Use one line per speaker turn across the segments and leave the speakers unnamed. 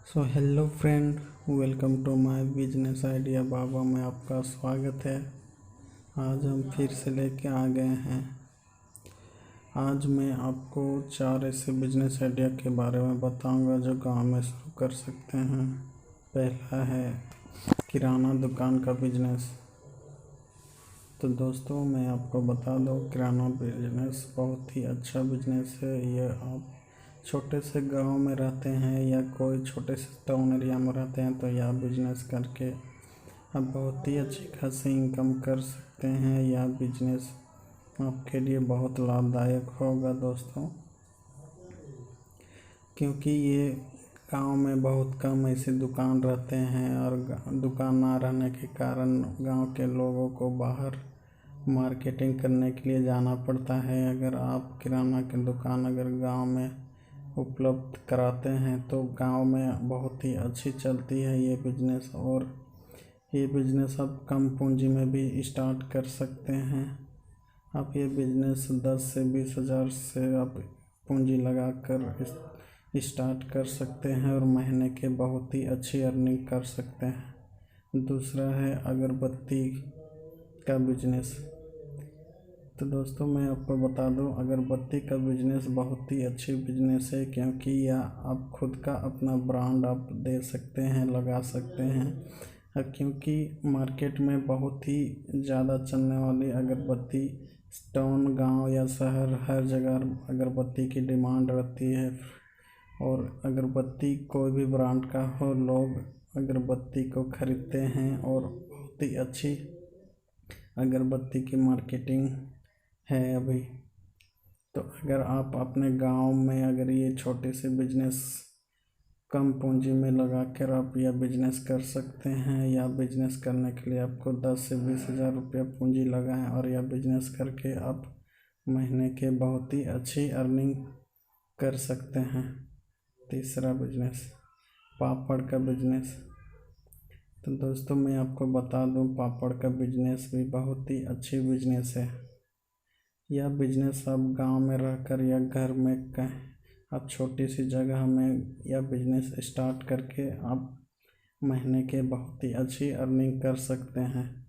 So hello friend, welcome to my business idea Baba में आपका स्वागत है। आज हम फिर से लेके आ गए हैं। आज मैं आपको 4 ऐसे बिजनेस आइडिया के बारे में बताऊंगा जो गांव में शुरू कर सकते हैं। पहला है किराना दुकान का बिजनेस। तो दोस्तों, मैं आपको बता दूं, किराना बिजनेस बहुत ही अच्छा बिजनेस है। ये आप छोटे से गांव में रहते हैं या कोई छोटे से टाउन एरिया में रहते हैं तो यह बिजनेस करके आप बहुत ही अच्छी खासी इनकम कर सकते हैं। यह बिजनेस आपके लिए बहुत लाभदायक होगा दोस्तों, क्योंकि ये गांव में बहुत कम ऐसे दुकान रहते हैं और दुकान ना रहने के कारण गांव के लोगों को बाहर मार्केटिंग करने के लिए जाना पड़ता है। अगर आप किराना की दुकान अगर गांव में उपलब्ध कराते हैं तो गांव में बहुत ही अच्छी चलती है ये बिजनेस। और ये बिजनेस आप कम पूंजी में भी स्टार्ट कर सकते हैं। आप ये बिजनेस 10 से 20 हज़ार से आप पूंजी लगाकर स्टार्ट कर सकते हैं और महीने के बहुत ही अच्छी अर्निंग कर सकते हैं। दूसरा है अगरबत्ती का बिजनेस। तो दोस्तों, मैं आपको बता दूं, अगरबत्ती का बिजनेस बहुत ही अच्छी बिजनेस है, क्योंकि यह आप खुद का अपना ब्रांड आप दे सकते हैं, लगा सकते हैं। क्योंकि मार्केट में बहुत ही ज़्यादा चलने वाली अगरबत्ती टाउन, गांव या शहर हर जगह अगरबत्ती की डिमांड रहती है। और अगरबत्ती कोई भी ब्रांड का हो, लोग अगरबत्ती को खरीदते हैं और बहुत ही अच्छी अगरबत्ती की मार्केटिंग है अभी। तो अगर आप अपने गांव में अगर ये छोटे से बिजनेस कम पूंजी में लगा कर आप यह बिजनेस कर सकते हैं। या बिजनेस करने के लिए आपको 10 से 20 हज़ार रुपया पूंजी लगाएं और यह बिजनेस करके आप महीने के बहुत ही अच्छी अर्निंग कर सकते हैं। तीसरा बिजनेस पापड़ का बिजनेस। तो दोस्तों, मैं आपको बता दूं, पापड़ का बिजनेस भी बहुत ही अच्छी बिजनेस है। यह बिजनेस आप गांव में रहकर या घर में आप छोटी सी जगह में यह बिजनेस स्टार्ट करके आप महीने के बहुत ही अच्छी अर्निंग कर सकते हैं।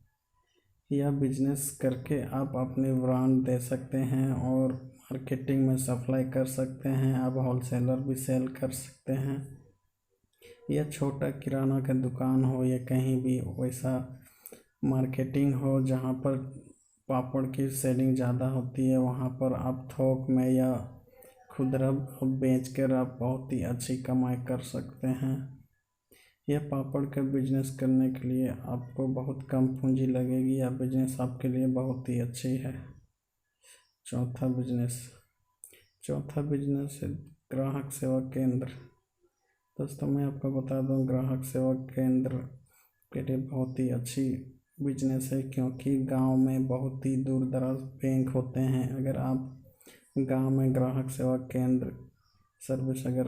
यह बिजनेस करके आप अपने ब्रांड दे सकते हैं और मार्केटिंग में सप्लाई कर सकते हैं। आप होलसेलर भी सेल कर सकते हैं। यह छोटा किराना का दुकान हो या कहीं भी वैसा मार्केटिंग हो जहाँ पर पापड़ की सेलिंग ज़्यादा होती है, वहाँ पर आप थोक में या खुदरा बेच कर आप बहुत ही अच्छी कमाई कर सकते हैं। यह पापड़ का बिजनेस करने के लिए आपको बहुत कम पूंजी लगेगी। यह बिजनेस आपके लिए बहुत ही अच्छी है। चौथा बिजनेस है ग्राहक सेवा केंद्र। दोस्तों, मैं आपको बता दूं, ग्राहक सेवा केंद्र के लिए बहुत ही अच्छी बिजनेस है, क्योंकि गांव में बहुत ही दूर दराज बैंक होते हैं। अगर आप गांव में ग्राहक सेवा केंद्र सर्विस अगर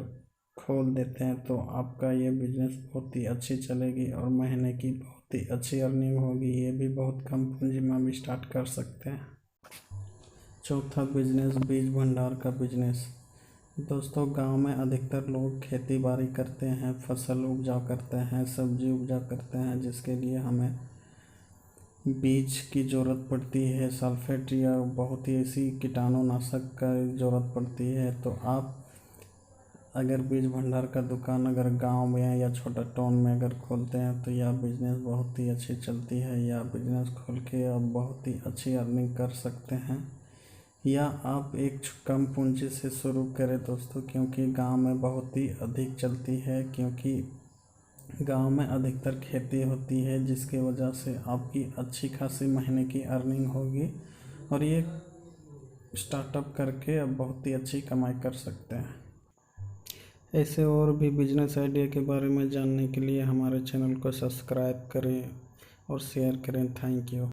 खोल देते हैं तो आपका ये बिजनेस बहुत ही अच्छी चलेगी और महीने की बहुत ही अच्छी अर्निंग होगी। ये भी बहुत कम पूंजी में भी स्टार्ट कर सकते हैं। चौथा बिजनेस बीज भंडार का बिजनेस। दोस्तों, गांव में अधिकतर लोग खेती बाड़ी करते हैं, फसल उपजा करते हैं, सब्जी उपजा करते हैं, जिसके लिए हमें बीज की ज़रूरत पड़ती है। सल्फेट या बहुत ही ऐसी कीटाणुनाशक का ज़रूरत पड़ती है। तो आप अगर बीज भंडार का दुकान अगर गांव में या छोटा टाउन में अगर खोलते हैं तो यह बिज़नेस बहुत ही अच्छी चलती है। यह बिज़नेस खोल के आप बहुत ही अच्छी अर्निंग कर सकते हैं। या आप एक कम पूंजी से शुरू करें दोस्तों, क्योंकि गांव में बहुत ही अधिक चलती है, क्योंकि गांव में अधिकतर खेती होती है, जिसकी वजह से आपकी अच्छी खासी महीने की अर्निंग होगी और ये स्टार्टअप करके आप बहुत ही अच्छी कमाई कर सकते हैं। ऐसे और भी बिजनेस आइडिया के बारे में जानने के लिए हमारे चैनल को सब्सक्राइब करें और शेयर करें। Thank you.